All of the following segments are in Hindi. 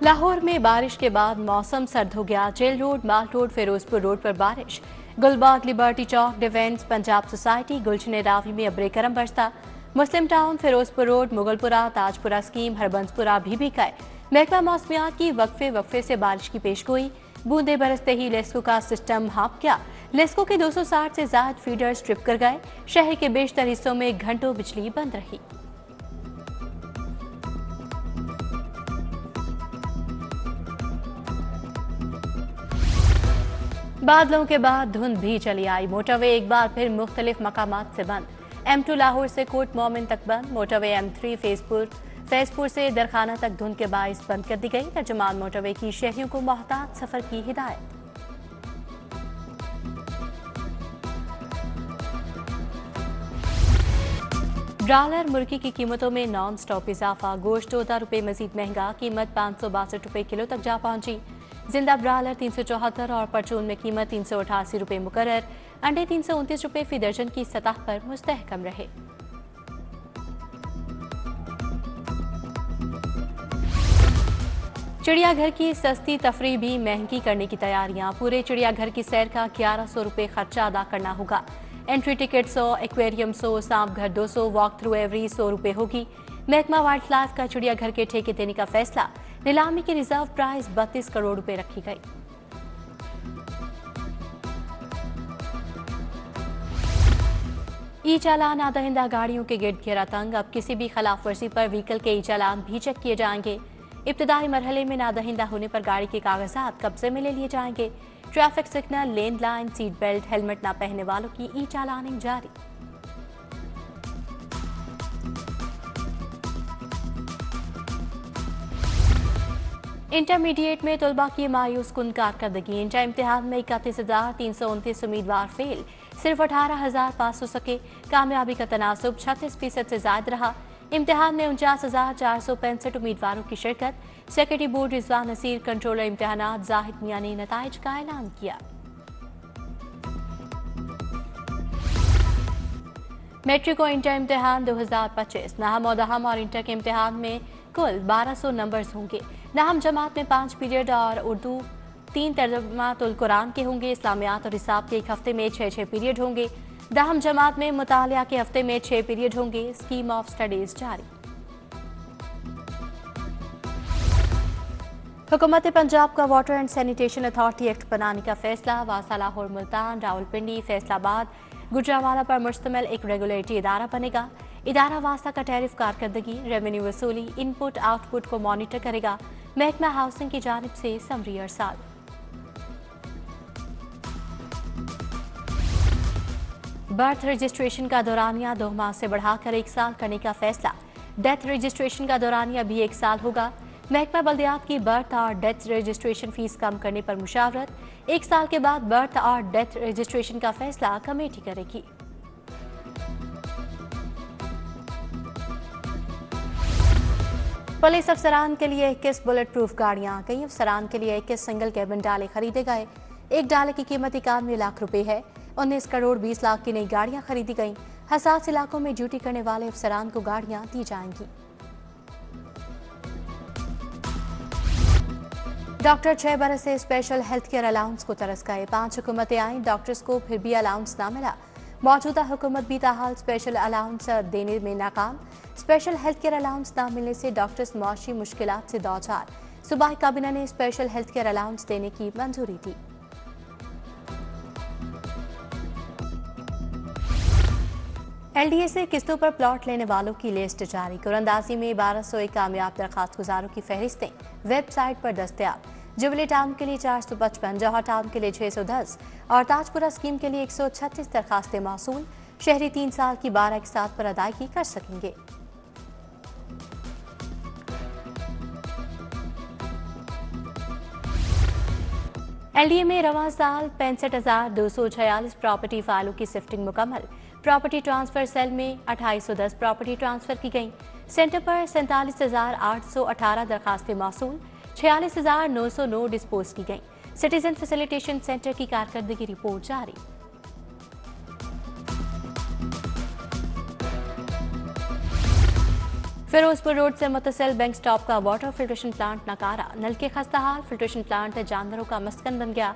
लाहौर में बारिश के बाद मौसम सर्द हो गया। Jail Road, Mall Road, Ferozepur Road पर बारिश। Gulbagh, Liberty Chowk, Defence, Punjab Society, Gulshan Ravi में अब्रे करम बरसा। Muslim Town, Ferozepur Road, Mughalpura, Tajpura Scheme, Harbanspura भी भीगा। महकमा मौसमियात की वक्फे वक्फे से बारिश की पेशगोई। बूंदे बरसते ही लेस्को का सिस्टम हाँप गया। लेस्को के 260 से ज्यादा फीडर स्ट्रिप कर गए। शहर के बेशतर हिस्सों में घंटों बिजली बंद रही। बादलों के बाद धुंध भी चली आई। मोटरवे एक बार फिर मुख्तलिफ मकामात से बंद। M2 लाहौर से कोट मोमिन तक बंद। मोटरवे M3 फैजपुर से दरखाना तक धुंध के बाइस बंद कर दी गई। तर्जुमान मोटरवे की शहरियों को मोहतात सफर की हिदायत। ब्रायलर मुर्गी की कीमतों में नॉन स्टॉप इजाफा। गोश्त 14 रुपये मजीद महंगा, कीमत 562 रुपये किलो तक जा पहुंची। जिंदा ब्रायलर 374 और परचून में कीमत 388 रुपये मुकर्रर। अंडे 329 रुपये फी दर्जन की सतह पर मुस्तहकम रहे। चिड़ियाघर की सस्ती तफरीह भी महंगी करने की तैयारियां। पूरे चिड़ियाघर की सैर का 1100 रुपये खर्चा अदा करना होगा। एंट्री टिकट 100, एक्वेरियम 100, सांप घर 200, वॉक थ्रू एवरी 100 रुपये होगी। महकमा वाइल्ड लाइफ का चिड़ियाघर के ठेके देने का फैसला। नीलामी की रिजर्व प्राइस 32 करोड़ रुपए रखी गई। ई चालान आदहिंदा गाड़ियों के गिर्द घेरा तंग। अब किसी भी खिलाफ वर्जी पर व्हीकल के ई चालान भी चेक किए जाएंगे। इब्तदाई मरहले में नादहिंदा होने पर गाड़ी के कागजात कब्जे में ले लिए जाएंगे। ट्रैफिक सिग्नल, लेन लाइन, सीट बेल्ट, हेलमेट न पहनने वालों की ई चालानिंग जारी। इंटरमीडिएट में तलबा की मायूस कुन कारकर्दगी। इंटर इम्तिहान में 31,329 उम्मीदवार फेल, सिर्फ 18,500 सके। कामयाबी का तनासुब 36% से ज्यादा रहा। इम्तिहान में 49,465 उम्मीदवारों की शिरकत। Secretary board Rizwan Naseer, controller इम्तिहानात जाहिद मियां ने नताइज का ऐलान किया। मैट्रिक और इंटर इम्तिहान 2025 नाहम और दहम और इंटर के इम्तिहान में कुल 1200 नंबर्स होंगे। नाहम जमात में 5 पीरियड और उर्दू 3 तर्जुमातुल कुरान के होंगे। इस्लामियात और हिसाब के एक हफ्ते में 6 पीरियड होंगे। दहम जमात में मुतालिया के हफ्ते में 6 पीरियड होंगे। स्कीम ऑफ स्टडीज जारी। हुकूमत पंजाब का water and sanitation authority act बनाने का फैसला। वासा, लाहौर, मुल्तान, रावलपिंडी, फैसलाबाद, गुजरावाला पर मुश्तमिल एक रेगुलेटरी इदारा बनेगा। इदारा वासा का टैरिफ कारकर्दगी, रेवेन्यू वसूली, इनपुट आउटपुट को मॉनिटर करेगा। महकमा हाउसिंग की जानिब से समरी अरसाल। बर्थ रजिस्ट्रेशन का दौरानिया 2 माह से बढ़ाकर 1 साल करने का फैसला। डेथ रजिस्ट्रेशन का दौरानिया भी 1 साल होगा। महकमा बल्दियात की बर्थ और डेथ रजिस्ट्रेशन फीस कम करने पर मुशावरत। 1 साल के बाद बर्थ और डेथ रजिस्ट्रेशन का फैसला कमेटी करेगी। पुलिस अफसरान के लिए 21 बुलेट प्रूफ गाड़ियां। कई अफसरान के लिए 21 सिंगल कैबिन डाले खरीदे गए। एक डाले की कीमत 91 लाख रुपए है। 19 करोड़ 20 लाख की नई गाड़ियां खरीदी गईं। हसास इलाकों में ड्यूटी करने वाले अफसरान को गाड़ियां दी जाएंगी। डॉक्टर 6 बरस से स्पेशल हेल्थ केयर अलाउंस को तरस गए। 5 हुकूमतें आईं, डॉक्टर्स को फिर भी अलाउंस ना मिला। मौजूदा हुकूमत भी ताहाल स्पेशल अलाउंस देने में नाकाम। स्पेशल हेल्थ केयर अलाउंस ना मिलने से डॉक्टर्स मुआशी मुश्किलात से दो चार। सूबाई काबीना ने स्पेशल हेल्थ केयर अलाउंस देने की मंजूरी दी। LDA से किस्तों पर प्लॉट लेने वालों की लिस्ट जारी। कुरंदाजी में 1201 कामयाब दरखास्त गुजारों की फहरिस्तें वेबसाइट पर दस्तयाब। जुबली टाउन के लिए 455, जौहर टाउन के लिए 610 और ताजपुरा स्कीम के लिए 136 दरखास्तें मौसूल। शहरी 3 साल की 12 एक साथ पर अदायगी कर सकेंगे। LDA में रवां साल 65,246 प्रॉपर्टी फाइलों की सिफ्टिंग मुकम्मल। प्रॉपर्टी ट्रांसफर सेल में 2810 प्रॉपर्टी ट्रांसफर की गई। सेंटर पर 47,818 दरखास्तें मौसूल। 46,909 डिस्पोज की गई। सिटीजन फैसिलिटेशन सेंटर की कारकर्दगी रिपोर्ट जारी। फिरोजपुर रोड से मुतसिल बैंक स्टॉप का वाटर फिल्ट्रेशन प्लांट नकारा, नल के खस्ता हाल फिल्ट्रेशन प्लांट जानवरों का मस्कन बन गया।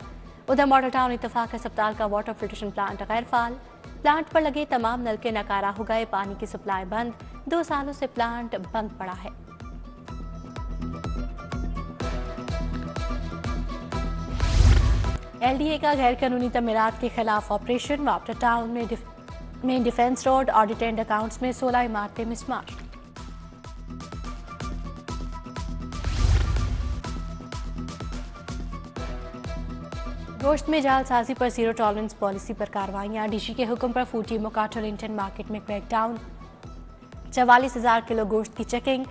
उधर मॉडल टाउन इत्तेफाक अस्पताल का वाटर फिल्ट्रेशन प्लांट गैर फाल, प्लांट पर लगे तमाम नल के नकारा हो गए, पानी की सप्लाई बंद, 2 सालों से प्लांट बंद पड़ा है। एलडीए का गैर कानूनी तमीरात के खिलाफ ऑपरेशन, मॉडल टाउन में डिफेंस रोड और डिटेंड अकाउंट्स में 16 इमारतें मिसमार। गोश्त में जालसाजी पर जीरो टॉलरेंस पॉलिसी पर कार्रवाइयां, डीसी के हुक्म पर फूड टीमों का टर्लिंगटन मार्केट में क्रैकडाउन, 44,000 किलो गोश्त की चेकिंग,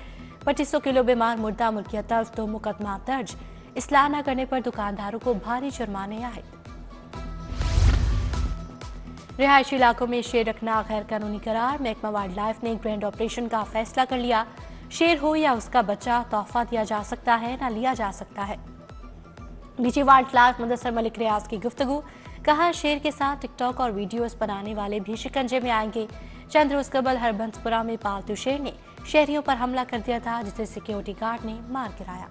2500 किलो बीमार मुर्दा मुल्कियत तर्फ, 2 मुकदमा दर्ज, इस्लाह न करने पर दुकानदारों को भारी जुर्माने आए। रिहायशी इलाकों में शेर रखना गैर कानूनी करार, महकमा वाइल्ड लाइफ ने ग्रैंड ऑपरेशन का फैसला कर लिया। शेर हो या उसका बच्चा तोहफा दिया जा सकता है, न लिया जा सकता है। DG wildlife Mudassar Malik Riaz की गुफ्तगू, कहा शेर के साथ टिकटॉक और वीडियोस बनाने वाले भी शिकंजे में आएंगे। चंद रोज कबल हरबंसपुरा में पालतू शेर ने शहरियों पर हमला कर दिया था, जिसे सिक्योरिटी गार्ड ने मार गिराया।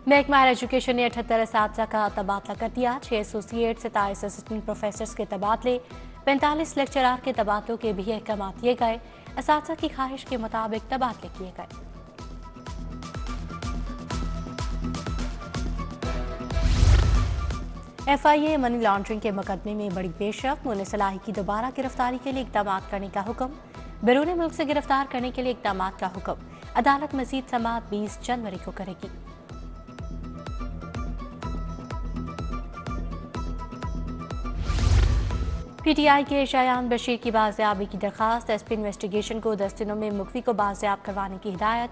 महकमा हायर एजुकेशन ने 78 असातिज़ा का तबादला कर दिया, 6 एसोसिएट, 27 असिस्टेंट प्रोफेसर्स के तबादले, 45 लेक्चरार के तबादलों के भी अहकाम दिए गए। असातिज़ा की ख्वाहिश के मुताबिक तबादले किए गए। FIA मनी लॉन्ड्रिंग के मुकदमे में बड़ी पेशरफ, मुन्ने सलाही की दोबारा गिरफ्तारी के लिए इक़दाम करने का हुक्म, बैरून मुल्क से गिरफ्तार करने के लिए इक़दाम का हुक्म, अदालत मजीद समाअत 20 जनवरी को करेगी। PTI के शायान बशीर की बाजियाबी की दरखास्त, SP इन्वेस्टिगेशन को 10 दिनों में मुखवी को बाजियाब करवाने की हिदायत।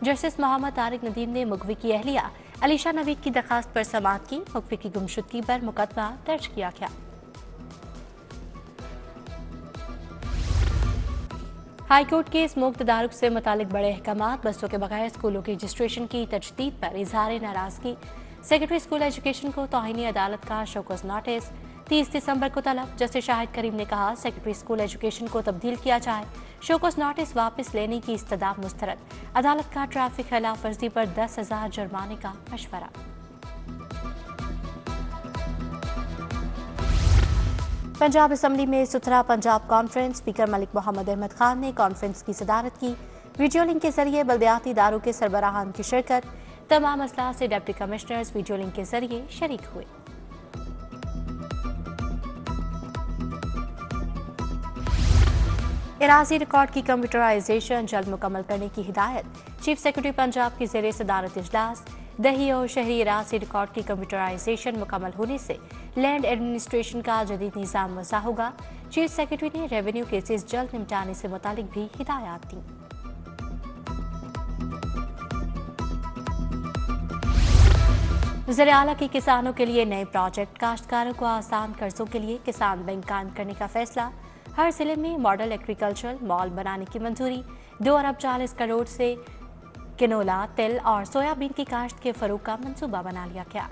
जस्टिस मोहम्मद तारिक नदीम ने मुखवी की अहलिया अलीशा नवीद की दरखास्त पर समाअत की, मुखवी की गुमशुदगी पर मुकदमा दर्ज किया गया। हाईकोर्ट के स्मोक तदारुक से मुतालिक बड़े अहकाम, बसों के बगैर स्कूलों की रजिस्ट्रेशन की तजदीद पर इजहार नाराजगी, सेक्रेटरी स्कूल एजुकेशन को तौहीनी अदालत का शोकॉज नोटिस, 30 दिसंबर को तलब। जस्टिस शाहिद करीम ने कहा सेक्रेटरी स्कूल एजुकेशन को तब्दील किया जाए, शोकॉज नोटिस वापस लेने की इस्तदा मुस्तरद, अदालत का ट्रैफिक खिलाफ वर्जी पर 10,000 जुर्माने का मशवरा। पंजाब असम्बली में सुथरा पंजाब कॉन्फ्रेंस, स्पीकर मलिक मोहम्मद अहमद खान ने कॉन्फ्रेंस की सदारत की, वीडियो लिंक के जरिए बल्दियाती इदारों के सरबराहान की शिरकत, तमाम अजला से डिप्टी कमिश्नर्स वीडियो लिंक के जरिए शरीक हुए। इराजी रिकॉर्ड की कंप्यूटराइजेशन जल्द मुकम्मल करने की हिदायत, चीफ सेक्रेटरी पंजाब की ज़ेरे सदारत इजलास। दही और शहरी इराजी रिकॉर्ड की कंप्यूटराइजेशन मुकम्मल होने से लैंड एडमिनिस्ट्रेशन का जदीद निज़ाम वसा होगा। चीफ सेक्रेटरी ने रेवेन्यू केसेस जल्द निपटाने से मुतालिक भी हिदायत दी। वज़ीर आला की किसानों के लिए नए प्रोजेक्ट, काश्तकारों को आसान कर्जों के लिए किसान बैंक कायम करने का फैसला, हर जिले में मॉडल एग्रीकल्चरल मॉल बनाने की मंजूरी, 2 अरब 40 करोड़ से किनोला, तिल और सोयाबीन की काश्त के फरोग का मंसूबा बना लिया गया।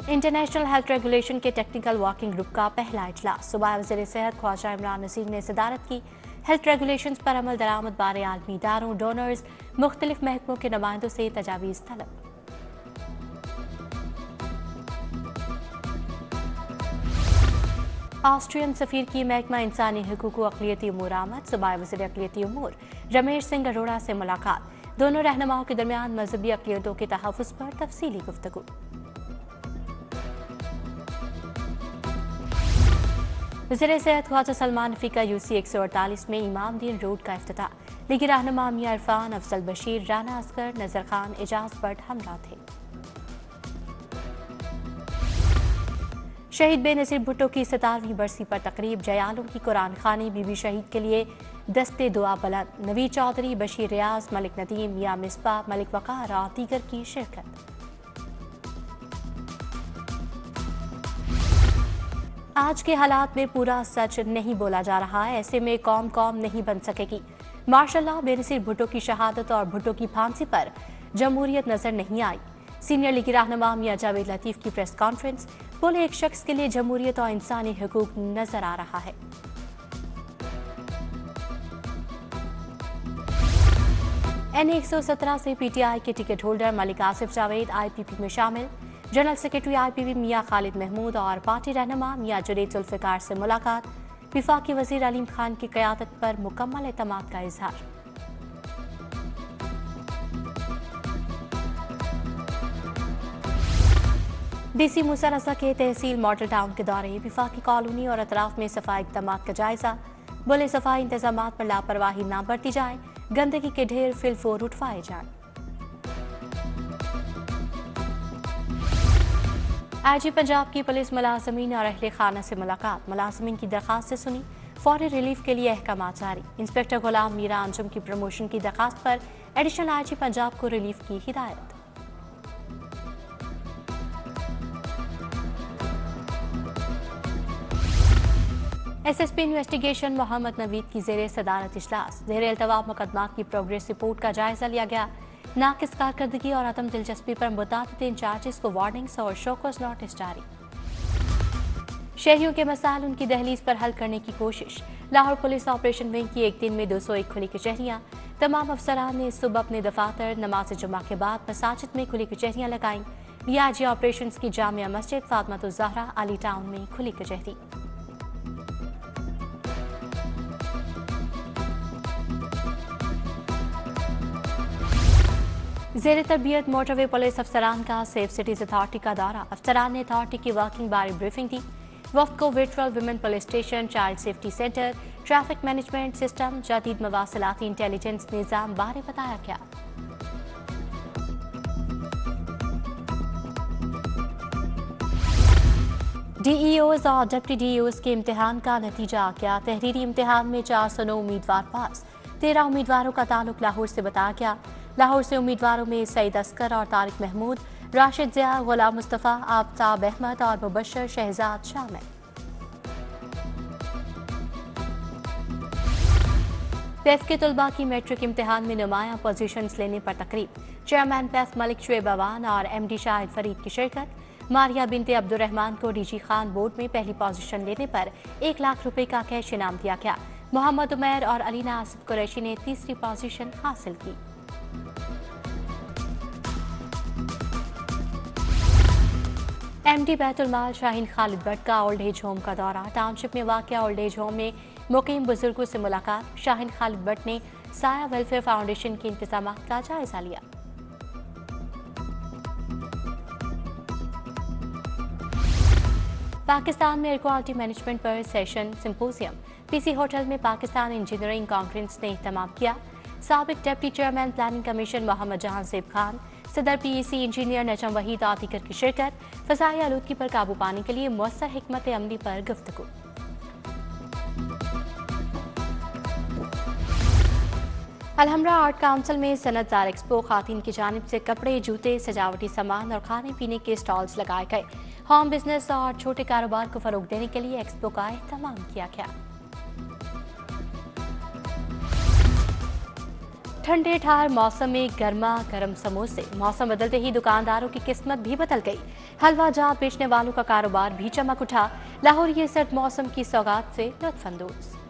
इंटरनेशनल हेल्थ रेगुलेशन के टेक्निकल वर्किंग ग्रुप का पहला इजलास, सुबह वज़ीर सेहत ख्वाजा इमरान नसीर ने सदारत की। हेल्थ रेगुलेशंस पर अमल दरामद बारे आलमी इदारों, डोनर्स, मुख्तलिफ महकमों के नुमाइंदों से तजावीज़ तलब। ऑस्ट्रियन सफीर की महकमा इंसानी हुकूक व अक़लियती उमूर आमद, सूबाई वज़ीर अक़लियती उमूर रमेश सिंह अरोड़ा से मुलाकात, दोनों रहनुमाओं के दरमियान मजहबी अक़लियतों के तहफ़्फ़ुज़ पर तफसीली गुफ्तगू। वज़ीर सेहत ख्वाजा सलमान रफ़ी का UC 148 में इमाम दीन रोड का इफ्तिताह, लीगी रहनुमा मियां इरफान, अफजल बशीर, राना असगर, नज़र खान, एजाज बट हमरा थे। शहीद बेनज़ीर भुट्टो की 17वीं बरसी पर तकरीब, जयालों की कुरान खानी, बीबी शहीद के लिए दस्ते दुआ बुलंद, नवीद चौधरी, बशीर रियाज, मलिक नदीम, मियां मिसबा, मलिक वक़ार और दीगर की शिरकत। आज के हालात में पूरा सच नहीं बोला जा रहा है, ऐसे में कौम कौम नहीं बन सकेगी। माशाअल्लाह बेनज़ीर भुट्टो की शहादत और भुट्टो की फांसी पर जमहूरियत नजर नहीं आई। सीनियर लीगी रहनुमा मियां जावेद लतीफ की प्रेस कॉन्फ्रेंस, बोले, एक शख्स के लिए जमहूरियत और इंसानी हुकूक नजर आ रहा है। NA-117 से PTI के ticket holder Malik Asif Javed IPP में शामिल। जनरल सेक्रेटरी IPP मियां खालिद महमूद और पार्टी रहनुमा मियां जुनैद जुल्फिकार से मुलाकात। विफाकी वजीर अलीम खान की क़यादत पर मुकम्मल एतमाद का इजहार। DC मूसा रजा के तहसील मॉडल टाउन के दौरे, विफाकी कॉलोनी और अतराफ में सफाई इक़दाम का जायजा। बोले, सफाई इंतजाम पर लापरवाही ना बरती जाए, गंदगी के ढेर फिलफोर उठवाए जाए। IG पंजाब की पुलिस मुलाजमीन और अहले खाना से मुलाकात। मुलाजमीन की दरखास्त से सुनी, फौरी रिलीफ के लिए अहकाम जारी। इंस्पेक्टर गुलाम मीरा अंजुम की प्रमोशन की दरखास्त पर एडिशनल IG पंजाब को रिलीफ की हिदायत। SSP इन्वेस्टिगेशन मोहम्मद नवीद की जेर सदारत इजलास। जेर अल्तवा मुकदमा की प्रोग्रेस रिपोर्ट का जायजा लिया गया। नाकिस कारकर्दगी और अदम दिलचस्पी पर मुताबिक इंचार्जेस को वार्निंग्स और शोकॉज नोटिस जारी। शहरियों के मसाइल उनकी दहलीज पर हल करने की कोशिश। लाहौर पुलिस ऑपरेशन विंग की एक दिन में 201 खुली कचहरियां। तमाम अफसरान ने सुबह अपने दफातर नमाज जुमा के बाद मसाजिद में खुली कचहरियां लगाईं। DIG ऑपरेशन की जामिया मस्जिद फातिमातुज ज़हरा अली टाउन में खुली कचहरी। ज़ेर तरबियत मोटरवे पुलिस अफसरान का सेफ सिटीज अथॉरिटी का दौरा। अफसरान ने अथॉरिटी की वर्किंग बारे ब्रीफिंग दी। वफ्द को virtual women police station, child safety centre, traffic management system, जदीद मवासिलाती इंटेलिजेंस निज़ाम बारे बताया गया। DEOs और डिप्टी DEOs के इम्तिहान का नतीजा आ गया। तहरीरी इम्तिहान में 409 उम्मीदवार पास। 13 उम्मीदवारों का ताल्लुक लाहौर से बताया गया। लाहौर से उम्मीदवारों में सईद अस्कर और तारिक महमूद, राशिद ज़िया, गुलाम मुस्तफ़ा, आफ्ताब अहमद और मुबशर शहजाद शामिल। पैफ के तलबा की मैट्रिक इम्तिहान में नुमाया पोजीशंस लेने पर तकरीब। चेयरमैन पैफ मलिक शुएब अवान और MD शाहिद फरीद की शिरकत। मारिया बिनते अब्दुर्रहमान को DG खान बोर्ड में पहली पोजीशन लेने पर 1 लाख रुपए का कैश इनाम दिया गया। मोहम्मद उमैर और अलीना आसिफ कुरैशी ने तीसरी पोजीशन हासिल की। MD बैतुल माल शाहीन खालिद भट्ट का ओल्ड एज होम का दौरा। टाउनशिप में वाक़या ओल्ड एज होम में मुकीम बुजुर्गों से मुलाकात। शाहीन खालिद भट्ट ने साया वेलफेयर फाउंडेशन के इंतजाम का जायजा लिया। पाकिस्तान में एयर क्वालिटी मैनेजमेंट पर सेशन सिंपोजियम। PC होटल में पाकिस्तान इंजीनियरिंग कॉन्फ्रेंस ने इख्तिताम किया। साबिक deputy chairman planning commission Mohammad Jahanzeb Khan, सदर PEC इंजीनियर नजम वहीद और दीगर की शिरकत। फ़ज़ाई आलूदगी पर काबू पाने के लिए मौसर हिकमत अमली पर गुफ्तगू। अलहमरा आर्ट काउंसिल में सनतदार एक्सपो। खातून की जानिब से कपड़े, जूते, सजावटी सामान और खाने पीने के स्टॉल्स लगाए गए। होम बिजनेस और छोटे कारोबार को फरोग देने के लिए एक्सपो का एहतमाम किया गया। ठंडे ठार मौसम में गर्मा गर्म समोसे। मौसम बदलते ही दुकानदारों की किस्मत भी बदल गई। हलवा जात बेचने वालों का कारोबार भी चमक उठा। लाहौर ये सर्द मौसम की सौगात से लुत्फ अंदोज।